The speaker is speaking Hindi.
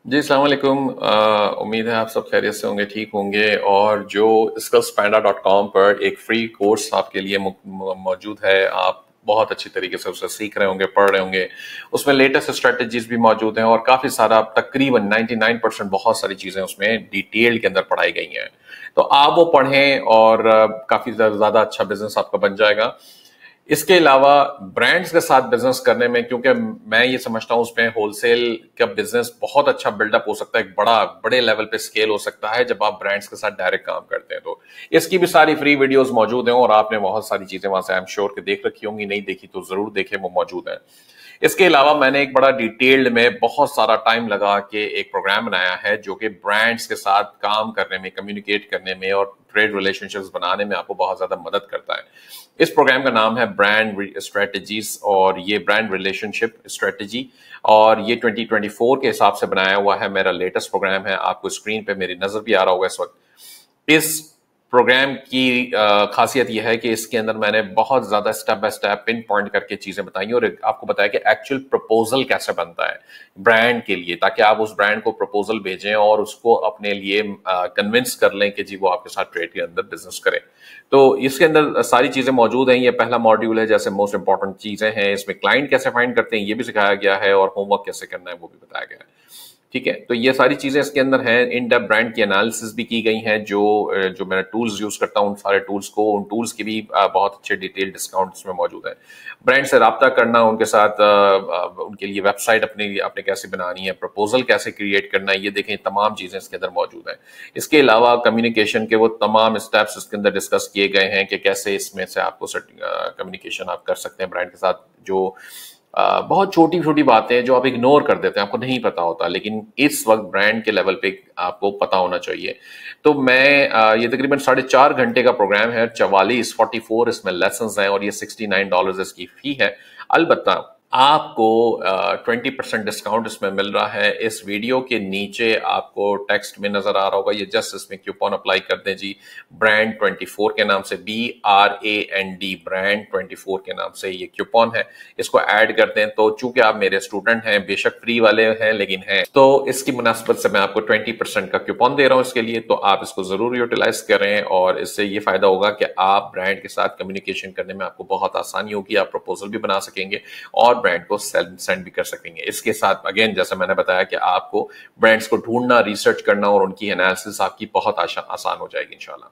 जी, अस्सलाम वालेकुम। उम्मीद है आप सब खैरियत से होंगे, ठीक होंगे। और जो skillspanda.com पर एक फ्री कोर्स आपके लिए मौजूद है, आप बहुत अच्छी तरीके से उसे सीख रहे होंगे, पढ़ रहे होंगे। उसमें लेटेस्ट स्ट्रेटजीज भी मौजूद हैं और काफ़ी सारा, तकरीबन 99% बहुत सारी चीज़ें उसमें डिटेल के अंदर पढ़ाई गई हैं। तो आप वो पढ़ें और काफ़ी ज़्यादा अच्छा बिजनेस आपका बन जाएगा। इसके अलावा ब्रांड्स के साथ बिजनेस करने में, क्योंकि मैं ये समझता हूं उसमें होलसेल का बिजनेस बहुत अच्छा बिल्डअप हो सकता है, एक बड़े लेवल पे स्केल हो सकता है जब आप ब्रांड्स के साथ डायरेक्ट काम करते हैं। तो इसकी भी सारी फ्री वीडियोस मौजूद हैं और आपने बहुत सारी चीजें वहां से आई एम श्योर कि देख रखी होंगी, नहीं देखी तो जरूर देखें, वो मौजूद है। इसके अलावा मैंने एक बड़ा डिटेल्ड में बहुत सारा टाइम लगा के एक प्रोग्राम बनाया है जो कि ब्रांड्स के साथ काम करने में, कम्युनिकेट करने में और ट्रेड रिलेशनशिप्स बनाने में आपको बहुत ज्यादा मदद करता है। इस प्रोग्राम का नाम है ब्रांड स्ट्रेटजीज, और ये ब्रांड रिलेशनशिप स्ट्रेटजी, और ये 2024 के हिसाब से बनाया हुआ है। मेरा लेटेस्ट प्रोग्राम है, आपको स्क्रीन पे मेरी नजर भी आ रहा होगा इस वक्त। इस प्रोग्राम की खासियत यह है कि इसके अंदर मैंने बहुत ज्यादा step by step pin point करके चीजें बताई और आपको बताया कि एक्चुअल प्रपोजल कैसे बनता है ब्रांड के लिए, ताकि आप उस ब्रांड को प्रपोजल भेजें और उसको अपने लिए कन्विंस कर लें कि जी वो आपके साथ ट्रेड के अंदर बिजनेस करे। तो इसके अंदर सारी चीजें मौजूद हैं। ये पहला मॉड्यूल है, जैसे मोस्ट इंपॉर्टेंट चीजें हैं इसमें, क्लाइंट कैसे फाइंड करते हैं ये भी सिखाया गया है, और होमवर्क कैसे करना है वो भी बताया गया है। ठीक है, तो ये सारी चीजें इसके अंदर हैं। इन डेप्थ ब्रांड की एनालिसिस भी की गई हैं। जो मैं टूल्स यूज करता हूँ, उन सारे टूल्स को, उन टूल्स की भी बहुत अच्छे डिटेल डिस्काउंट्स में मौजूद है। ब्रांड से राब्ता करना, उनके साथ उनके लिए वेबसाइट अपने आपने कैसे बनानी है, प्रपोजल कैसे क्रिएट करना है, ये देखें, तमाम चीजें इसके अंदर मौजूद है। इसके अलावा कम्युनिकेशन के वो तमाम स्टेप्स इसके अंदर डिस्कस किए गए हैं कि कैसे इसमें से आपको कम्युनिकेशन आप कर सकते हैं ब्रांड के साथ। जो बहुत छोटी छोटी बातें जो आप इग्नोर कर देते हैं, आपको नहीं पता होता, लेकिन इस वक्त ब्रांड के लेवल पे आपको पता होना चाहिए। तो मैं ये तकरीबन 4.5 घंटे का प्रोग्राम है, 44 इसमें लेसन हैं और ये $69 इसकी फी है। अलबत्ता आपको 20% डिस्काउंट इसमें मिल रहा है। इस वीडियो के नीचे आपको टेक्स्ट में नजर आ रहा होगा, ये जस्ट इसमें क्यूपन अप्लाई कर दें जी, ब्रांड 24 के नाम से, BRAND, ब्रांड 24 के नाम से ये क्यूपन है, इसको ऐड कर दें। तो चूंकि आप मेरे स्टूडेंट हैं, बेशक फ्री वाले हैं लेकिन हैं, तो इसकी मुनासिबत से मैं आपको 20% का क्यूपन दे रहा हूं इसके लिए। तो आप इसको जरूर यूटिलाइज करें और इससे ये फायदा होगा कि आप ब्रांड के साथ कम्युनिकेशन करने में आपको बहुत आसानी होगी, आप प्रपोजल भी बना सकेंगे और ब्रांड को सेंड भी कर सकेंगे। इसके साथ अगेन जैसा मैंने बताया कि आपको ब्रांड्स को ढूंढना, रिसर्च करना और उनकी एनालिसिस आपकी बहुत आसान हो जाएगी इंशाल्लाह।